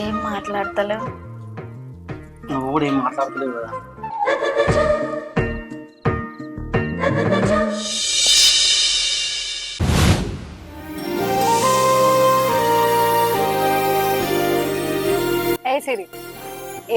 ఏం మాట్లాడతలేవు? నువ్వు కూడా ఏం మాట్లాడతలేవు కదా. ఏ సిరి,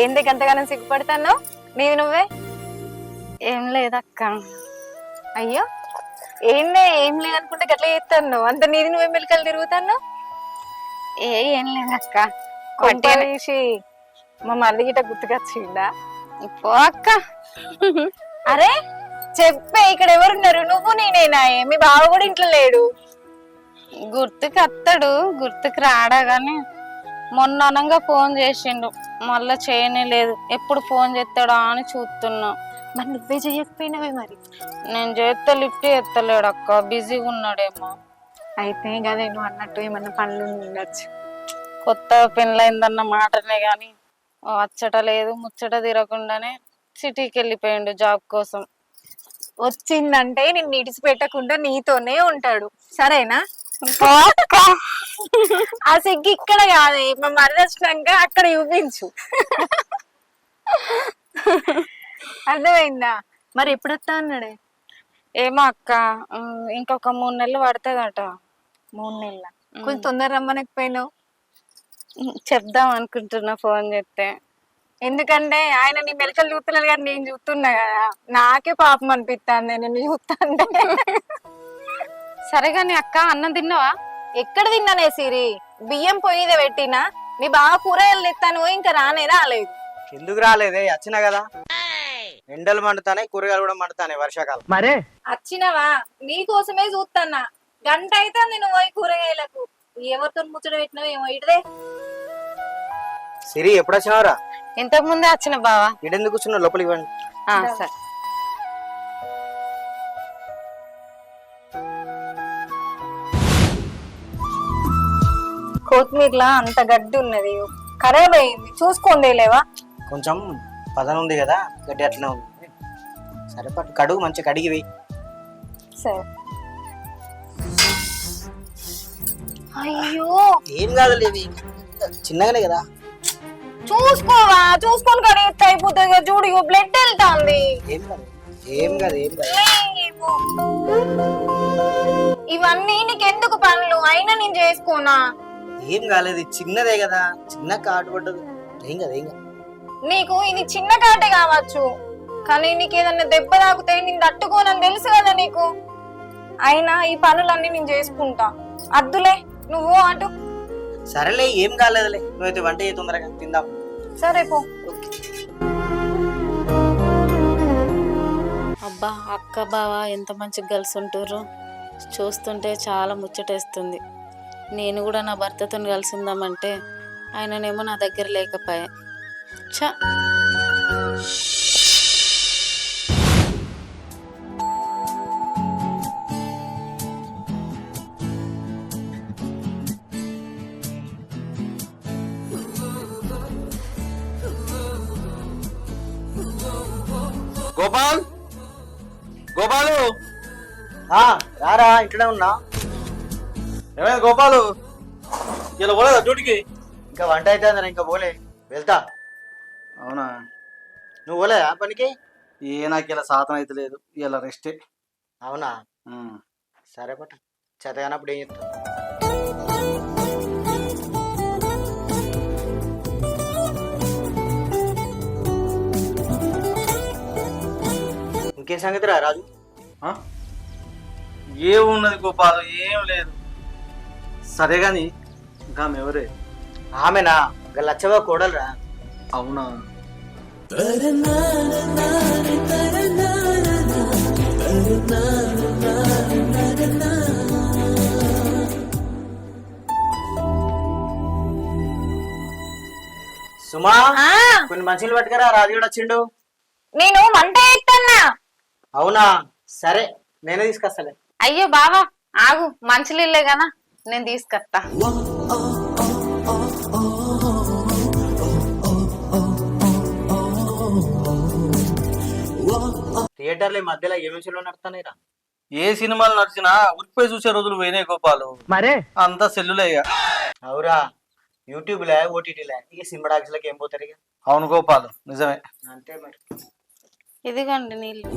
ఏంది గంతగానం సిగ్గుపడతాను? నీది నువ్వే. ఏం లేదక్క. అయ్యో ఏందే, ఏం లేదనుకుంటే గట్లా చేస్తాను. అంత నీది నువ్వే మెలికలు తిరుగుతాను. ఏం లేదక్క. కొట్టేసి మా మరిది గిట్ట గుర్తుకొచ్చిందా? పో అక్క. అరే చెప్పే, ఇక్కడ ఎవరున్నారు? నువ్వు నేనేనా? మీ బావ కూడా ఇంట్లో లేడు. గుర్తుకు వస్తాడు, గుర్తుకు రాడా గాని మొన్న అనంగా ఫోన్ చేసిండు, మళ్ళా చేయనే లేదు. ఎప్పుడు ఫోన్ చేస్తాడా అని చూస్తున్నా. మరి నువ్వే చేయకపోయినావే మరి? నేను చేస్తే లిఫ్ట్ ఎత్తలేడు అక్క, బిజీగా ఉన్నాడేమో. అయితే కదా నువ్వు అన్నట్టు ఏమన్నా పనులు ఉండొచ్చు. కొత్త పెళ్ళైందన్న మాటనే గాని అచ్చట లేదు, ముచ్చట తిరగకుండానే సిటీకి వెళ్ళిపోయిండు జాబ్ కోసం. వచ్చిందంటే నిన్ను ఇడిచి పెట్టకుండా నీతోనే ఉంటాడు, సరేనా? ఆ సిగ్గు ఇక్కడ కాదే, మా మరిది వచ్చినాక అక్కడ చూపించు. అర్థమైందా? మరి ఎప్పుడు వస్తా అన్నాడే? ఏమో అక్క, ఇంకొక 3 నెలలు పడుతుందట. 3 నెలల? కొంచెం తొందర రమ్మనకపోయినావు? చెప్దాం అనుకుంటున్నా ఫోన్ చేస్తే. ఎందుకంటే ఆయన నీ మెలకలు చూస్తున్నాడు కానీ నేను చూస్తున్నా కదా, నాకే పాపం అనిపిస్తాను నేను చూస్తాంటే. సరే గాని అక్క, అన్నం తిన్నావా? ఎక్కడ తిన్నానే సిరి? బియ్యం పొయ్యిదే పెట్టినా. మీ బాగా కూరగాయలు తెస్తాను, ఇంకా రాలేదు. ఎందుకు రాలేదే? వచ్చినా కదా. ఎండలు మండుతానే, కూరగాయలు కూడా మండుతానే వర్షాకాలం. మరే వచ్చినవా? నీకోసమే చూస్తానా. గంట అయితే నేను పోయి కూరగాయలకు. ఎవరితో ముచ్చట పెట్టినావు ఏమో. ఇటుదే సిరి, ఎప్పుడు వచ్చినావరా? ఇంతకు ముందే వచ్చిన బావా. ఇడెందుకు కూర్చున్నావు? లోపలికి ఇవ్వండి. సరే. కొత్తిమీరలా అంత గడ్డి ఉన్నది, ఖరాబ్ అయింది, చూసుకోండి లేవా? కొంచెం పదన ఉంది కదా, గడ్డి అట్లనే ఉంది. సరే పట్టు, కడుగు, మంచిగా కడిగి వేయి. సరే. అయ్యో ఏం కాదు లేదు, చిన్నగానే కదా. చూసుకోవా? చూసుకొని కడిగితే అయిపోతుంది కదా. చూడు, బ్లడ్ వెళ్తాంది. ఏం కాదు, ఏం కాదు, ఏం కాదు. ఇవన్నీ నీకెందుకు పనులు? అయినా నేను చేసుకోనా? ఏం కాలేదు, చిన్నదే కదా, చిన్న కాటు పడ్డదు. ఏం కాదు, ఏం కాదు. నీకు ఇది చిన్న కాటే కావచ్చు, కానీ నీకు ఏదన్నా దెబ్బ తాకుతే నేను తట్టుకోనని తెలుసు కదా నీకు. అయినా ఈ పనులన్నీ నేను చేసుకుంటా. అద్దులే, నువ్వు అటు. సరేలే, ఏం కాలేదులే. నువ్వైతే వంట చేయి, తొందరగా తిందాం. సరే పో. అబ్బా, అక్క బావ ఎంత మంచిగా కలిసి ఉంటుర్రు. చూస్తుంటే చాలా ముచ్చటేస్తుంది. నేను కూడా నా భర్తతో కలిసిందామంటే ఆయననేమో నా దగ్గర లేకపోయా. ఛ. గోపాల్, గోపాలు, రారా, ఇక్కడే ఉన్నా. ఏమైంది గోపాలు? ఇలా పోలేదా డ్యూటీకి? ఇంకా వంట అయితే అందరా, ఇంకా పోలే, వెళ్తా. అవునా? నువ్వు పోలే ఆ పనికి? నాకు ఇలా సాధన అయితే లేదు, ఇలా రెస్టే. అవునా? సరే పట్టు, చేతగానప్పుడు ఏం చెప్తా. ఇంకేం సంగతి రా రాజు? ఏమున్నది గోపాలు, ఏం లేదు. సరే గాని ఇంకా ఎవరే? ఆమెనా? లచ్చవా కోడలురా. అవునా? సుమా, కొన్ని మంచిలు పట్టుకరా, రాజు కూడా వచ్చిండు. నేను వంట చేస్తున్నా. అవునా? సరే, నేనే తీసుకొస్తాలే. అయ్యో బావా, ఆగు, మంచిలీళ్ళే కదా, నేను తీసుకొస్తా. థియేటర్లు ఈ మధ్యలో ఏ విషయంలో నడుతున్నాయిరా? ఏ సినిమాలు నడిచినా ఉరికిపోయి చూసే రోజులు పోయినాయి గోపాలు. మరే అంతా సెల్లులే ఇక. అవురా? యూట్యూబ్లో ఓటీటీలో ఇక సినిమా టాక్స్లకి ఏం పోతారు ఇక. అవును గోపాలు, నిజమే. అంతే మరి. ఇదిగోండి నీళ్ళు.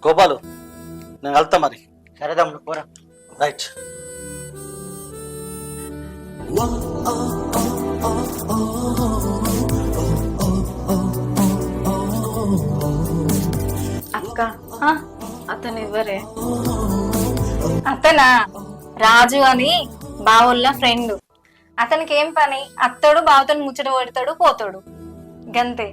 గోపాలు, నేను వెళ్తా మరి. సరే తమ్ముడు పోరా. రైట్. అక్క అతను ఇవ్వరే. అతనా? రాజు అని బావుల్ల ఫ్రెండ్. అతనికి ఏం పని? అత్తడు బావుతో ముచ్చట పెడతాడు పోతాడు, గంతే.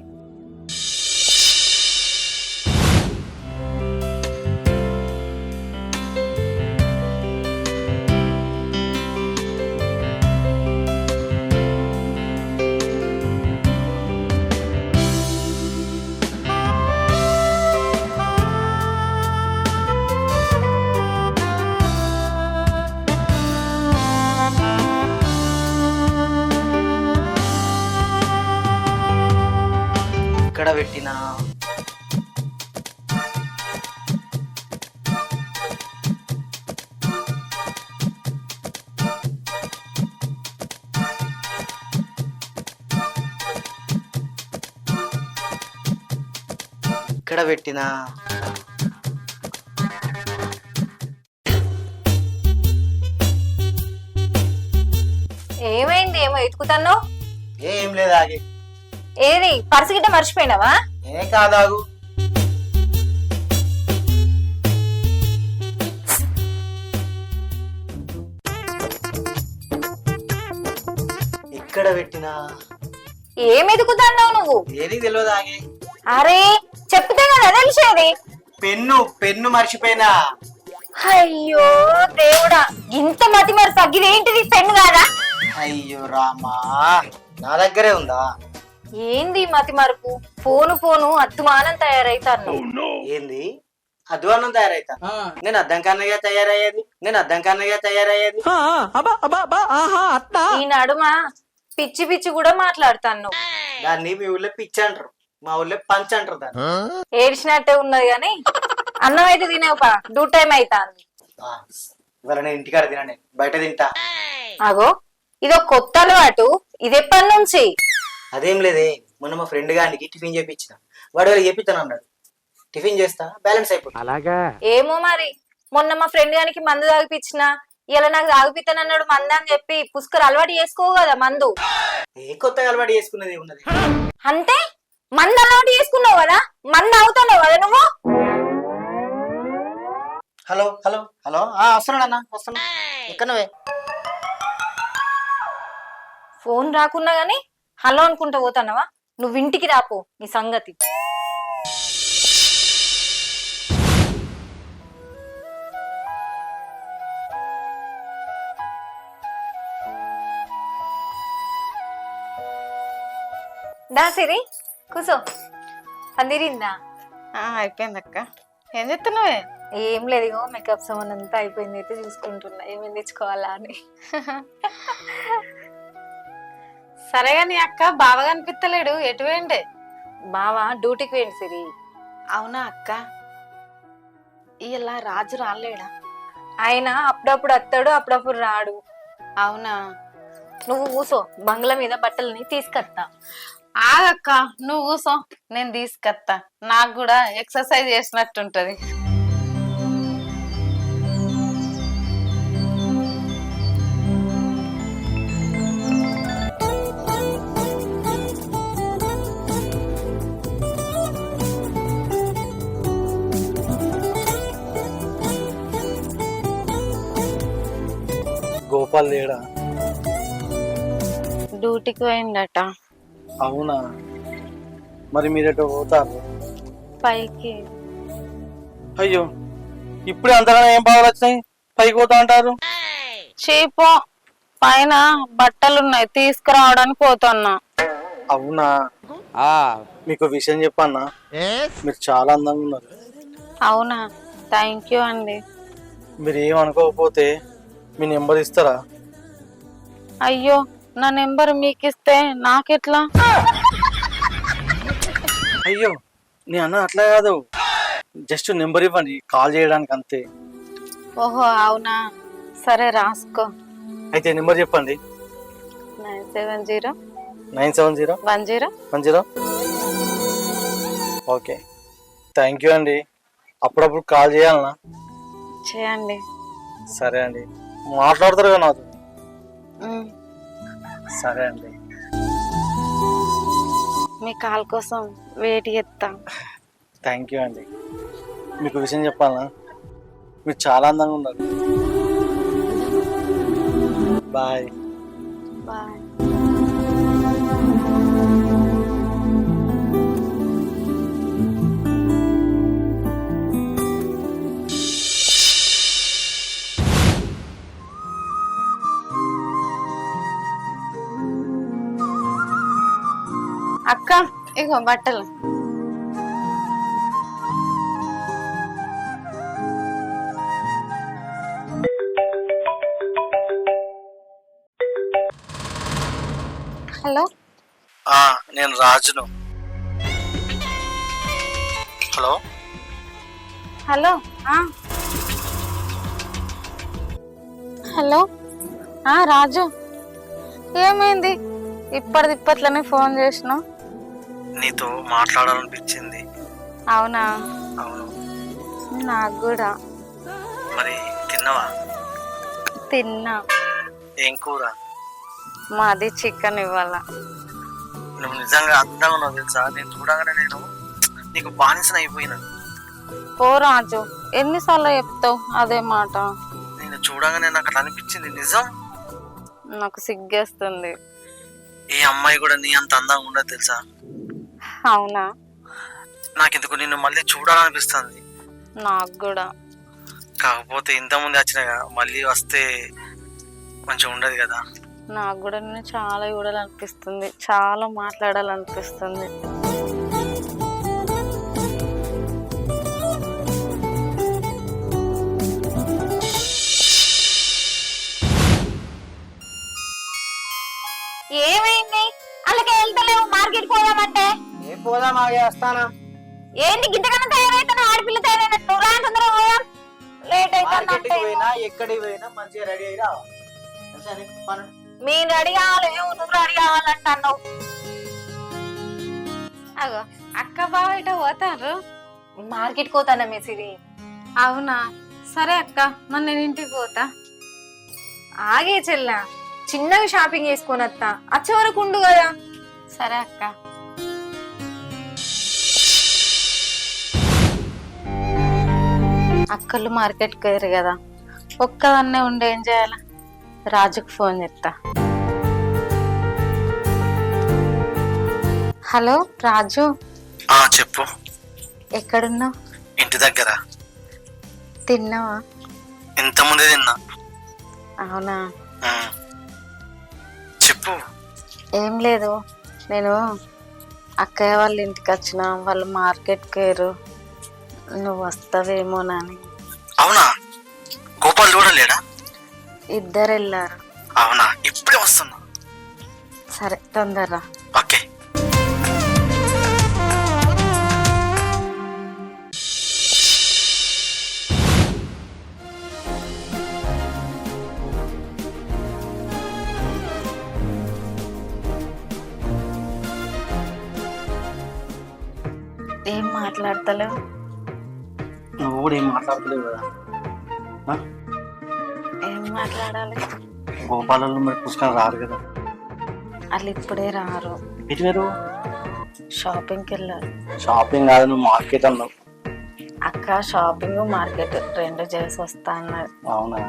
ఇక్కడ పెట్టినా ఇక్కడ పెట్టినా ఏమైంది? ఏమో ఎత్తుకుతాను. ఏం లేదు, ఆగి. ఏది పర్సు గిట్ట మర్చిపోయినావా? ఏ కాదాగు. ఇక్కడ పెట్టినా ఏం ఎదుకుతాన్నావు నువ్వు? ఏది తెలియదు, ఆగి. అరే చెప్తే కదా తెలిసేది. పెన్ను మర్చిపోయినా. అయ్యో దేవుడా, ఇంత మతి మరి తగ్గిదేంటిది? పెన్ను కాదా? అయ్యో రామా, నా దగ్గరే ఉందా? ఏంది మతి మరుపు? ఫోను అత్తుమానం తయారైతాను. ఏంది అధ్వానం తయారైతా? నేను అద్దం కన్నగా తయారయ్యేది. ఈ నడుమ పిచ్చి పిచ్చి కూడా మాట్లాడతాను. దాన్ని మీ ఊళ్ళో పిచ్చి అంటారు, మా ఊళ్ళో పంచ్ అంటారు దాన్ని. ఏడ్చినట్టే ఉన్నది గాని అన్నం అయితే తినేవపా, డ్యూ టైం అవుతాంది. ఇవాళ నేను ఇంటికాడ తినండి, బయట తింటా. అగో ఇదో కొత్త అలవాటు, ఇది ఎప్పటి నుంచి? అదేం లేదే, మొన్న మా ఫ్రెండ్ గారికి టిఫిన్ చేపించిన, వాడు వాళ్ళు చేపిస్తాను అన్నాడు. టిఫిన్ చేస్తా, బ్యాలెన్స్ అయిపోతుంది. ఏమో మరి, మొన్న మా ఫ్రెండ్ గానికి మందు తాగిపించిన, ఇలా నాకు తాగిపిస్తానన్నాడు మందు అని చెప్పి పుష్కర్ అలవాటు చేసుకో కదా మందు. ఏ కొత్తగా అలవాటు చేసుకున్నది ఉన్నది? అంటే మందు అలవాటు చేసుకున్నావు కదా, మందు అవుతున్నావు కదా నువ్వు. హలో హలో హలో, వస్తున్నాడు అన్న, వస్తున్నా. ఎక్కడవే? ఫోన్ రాకున్నా గాని హలో అనుకుంటా పోతానవా? నువ్వు ఇంటికి రాపో, నీ సంగతి. దా సిరి కూసో. అందిరిందా? అయిపోయింది అక్క. ఏం చెప్తున్నావే? ఏం లేదు, ఇగో మేకప్ సామాన్ అంతా అయిపోయింది, అయితే చూసుకుంటున్నా ఏమేమి తెచ్చుకోవాలా అని. సరేగా నీ అక్క బాగా అనిపిస్తలేడు, ఎటు వేయండి? బావా డ్యూటీకి వేయండి సిరి. అవునా అక్క, ఇలా రాజు రాలేడా? ఆయన అప్పుడప్పుడు వస్తాడు, అప్పుడప్పుడు రాడు. అవునా? నువ్వు కూసో, బంగ్లా మీద బట్టలని తీసుకొస్తా. ఆగక్క, నువ్వు కూసో, నేను తీసుకొస్తా. నాకు కూడా ఎక్సర్సైజ్ చేసినట్టుంటది. గోపాల్ లేడా? డ్యూటీకి పోయిందట. అవునా? మరి మీరేటో పోతారు? పైకి. అయ్యో, ఇప్పుడే అంతగానే ఏం బాగా వచ్చినాయి, పైకి పోతా అంటారు? చేపో, పైన బట్టలున్నాయి తీసుకురావడానికి పోతున్నా. అవునా? మీకు విషయం చెప్పన్నా, మీరు చాలా అందంగా ఉన్నారు. అవునా? థ్యాంక్ యూ అండి. మీరు ఏమనుకోకపోతే మీ నెంబర్ ఇస్తారా? అయ్యో, నా నెంబర్ మీకు ఇస్తే నాకెట్లా? అయ్యో, నీ అన్న అట్లా కాదు, జస్ట్ నెంబర్ ఇవ్వండి కాల్ చేయడానికి అంతే. ఓహో అవునా, సరే రాసుకో. అయితే నెంబర్ చెప్పండి. 970 970 10 10. ఓకే, థ్యాంక్ యూ అండి. అప్పుడప్పుడు కాల్ చేయాలనా? చేయండి. సరే అండి, మాట్లాడతారు కదా నాతో. ఉమ్, సరే అండి. మీ కాల్ కోసం వెయిట్ చేస్తా. థ్యాంక్ యూ అండి. మీకు విషయం చెప్పాలనా, మీరు చాలా అందంగా ఉన్నారు. బాయ్. బాయ్. అక్క, ఇగో బట్టలు. హలో, నేను రాజును. Hello hello. హలో, రాజు, ఏమైంది? ఇప్పట్లోనే ఫోన్ చేసినావు? నీతో మాట్లాడాలనిపించింది. అవునా? అవును. నాకు కూడా. మరి తిన్నావా? తిన్నా. ఏం కూర? మాది చికెన్ ఇవ్వాల. నువ్వు నిజంగా అందంగా ఉన్నావు తెలుసా. నేను చూడగానే నేను నీకు బానిసన అయిపోయినా. ఓ రాజు, ఎన్నిసార్లు చెప్తావు అదే మాట? నేను చూడగానే నాకు అట్లా అనిపించింది. నిజం, నాకు సిగ్గేస్తుంది. ఏ అమ్మాయి కూడా నీ అంత అందంగా ఉండదు తెలుసా. అవునా? నాకెందుకు నిన్ను మళ్ళీ చూడాలనిపిస్తుంది. నాకు కూడా. కాకపోతే ఇంతకుముందు వచ్చినాగా, మళ్ళీ వస్తే మంచిగా ఉండదు కదా. నాకు కూడా నేను చాలా చూడాలనిపిస్తుంది, చాలా మాట్లాడాలనిపిస్తుంది. ఏమైంది? అలాగే వెళ్తలేవు మార్కెట్ పోదామంటే? ఏం పోదాం, వస్తానా. ఏంటి గింతకన్నా తయారైతున్నా? ఆడపిల్ల తయారైనట్టు రా, తొందరగా పోదాం. లేట్ మార్కెట్కి అయితే పోయినా ఎక్కడికి పోయినా మంచిగా రెడీ అయి రావాలి. తెలుసా నీకు పని? మేము రెడీ కావాలి, నువ్వు రెడీ కావాలంటున్నావు. అగో, అక్క బావ ఇట పోతారు. మార్కెట్ పోతానా మెసిరి? అవునా? సరే అక్క, మరి నేను ఇంటికి పోతా. ఆగే చెల్లా, చిన్నగా షాపింగ్ చేసుకొని వస్తా, వచ్చే వరకు ఉండు కదా. సరే అక్క. అక్కలు మార్కెట్కి పోయారు కదా, ఒక్కదాన్నే ఉండి ఏం చేయాల? రాజుకు ఫోన్ చేస్తా. హలో రాజు. చెప్పు. ఎక్కడున్నావు? ఇంటి దగ్గర. తిన్నావా? ఇంతకుముందే తిన్నా. అవునా? చెప్పు. ఏం లేదు, నేను అక్కయ్య వాళ్ళ ఇంటికి వచ్చిన, వాళ్ళు మార్కెట్కి పోయారు, నువ్వు వస్తావేమోనని. అవునా? గోపాల్ కూడా లేడా? ఇద్దరు వెళ్ళారు. అవునా? ఇప్పుడే వస్తున్నా. సరే, తొందరరా. ఓకే. ఏం మాట్లాడతలేవు? నువ్వు కూడా ఏం మాట్లాడతలేవు కదా. ఏం మాట్లాడాలి? గోపాలలో మరి పుస్తకాలు రారు కదా. వాళ్ళు ఇప్పుడే రారు. ఎటు వేరు? షాపింగ్కి వెళ్ళారు. షాపింగ్ కాదు, నువ్వు మార్కెట్ అన్నావు. అక్క షాపింగ్ మార్కెట్ రెండు చేసి వస్తా అన్నది. అవునా?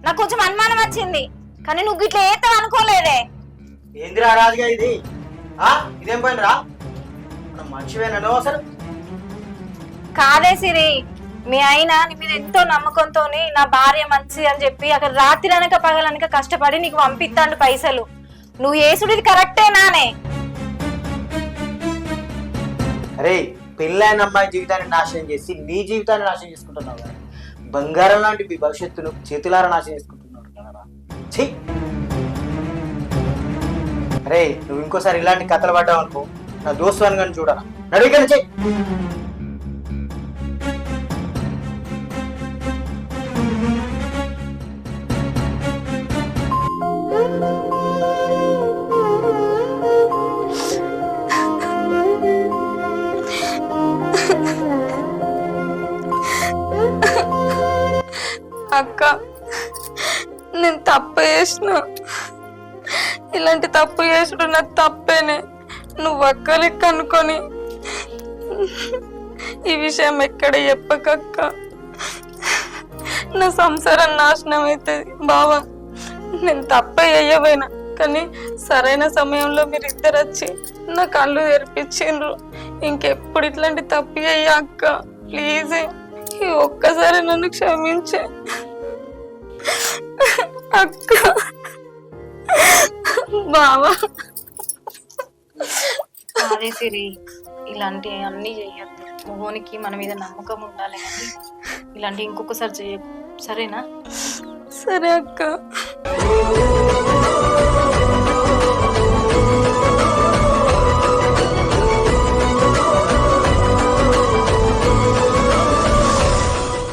నాకు కొంచెం అనుమానం వచ్చింది, కానీ నువ్వు ఇట్లా ఏతావు అనుకోలేదే. ఏందిరా రాజుగా ఇది? ఇదేం పని రా? మనం మనిషివేనా అసలు? కాదే సిరి, మీ ఆయన నీ మీద ఎంతో నమ్మకంతో నా భార్య మంచిది అని చెప్పి అక్కడ రాత్రి అనక పగలనక కష్టపడి నీకు పంపిస్తాడు పైసలు. నువ్వు ఏసుడిది కరెక్టేనానే? అరే, పెళ్ళైన అమ్మాయి జీవితాన్ని నాశనం చేసి నీ జీవితాన్ని నాశనం చేసుకుంటున్నావు కదా. బంగారం లాంటి మీ భవిష్యత్తును చేతులారా నాశనం చేసుకుంటున్నావు కదా. ఛీ! అరే, నువ్వు ఇంకోసారి ఇలాంటి కథలు పడ్డావు అనుకో, నా దోస్తు అని కానీ చూడరా. నడికని చెయ్యి. అక్క, నేను తప్పు చేసిన. ఇలాంటి తప్పు చేసుడు నాకు తప్పేనే. నువ్వు అక్క లెక్క అనుకొని ఈ విషయం ఎక్కడ చెప్పకక్క. నా సంసారం నాశనం అవుతుంది. బావా, నేను తప్పే అయ్యపోయినా, కానీ సరైన సమయంలో మీరు ఇద్దరు వచ్చి నా కళ్ళు తెరిపించిండ్రు. ఇంకెప్పుడు ఇట్లాంటి తప్పు అయ్యా అక్క. ప్లీజ్ ఈ ఒక్కసారి నన్ను క్షమించే అక్క. బావా, అదే సిరి, ఇలాంటి అన్ని చెయ్యద్దు. మొగోనికి మన మీద నమ్మకం ఉండాలి, కానీ ఇలాంటి ఇంకొకసారి చెయ్యకు, సరేనా? సరే అక్క.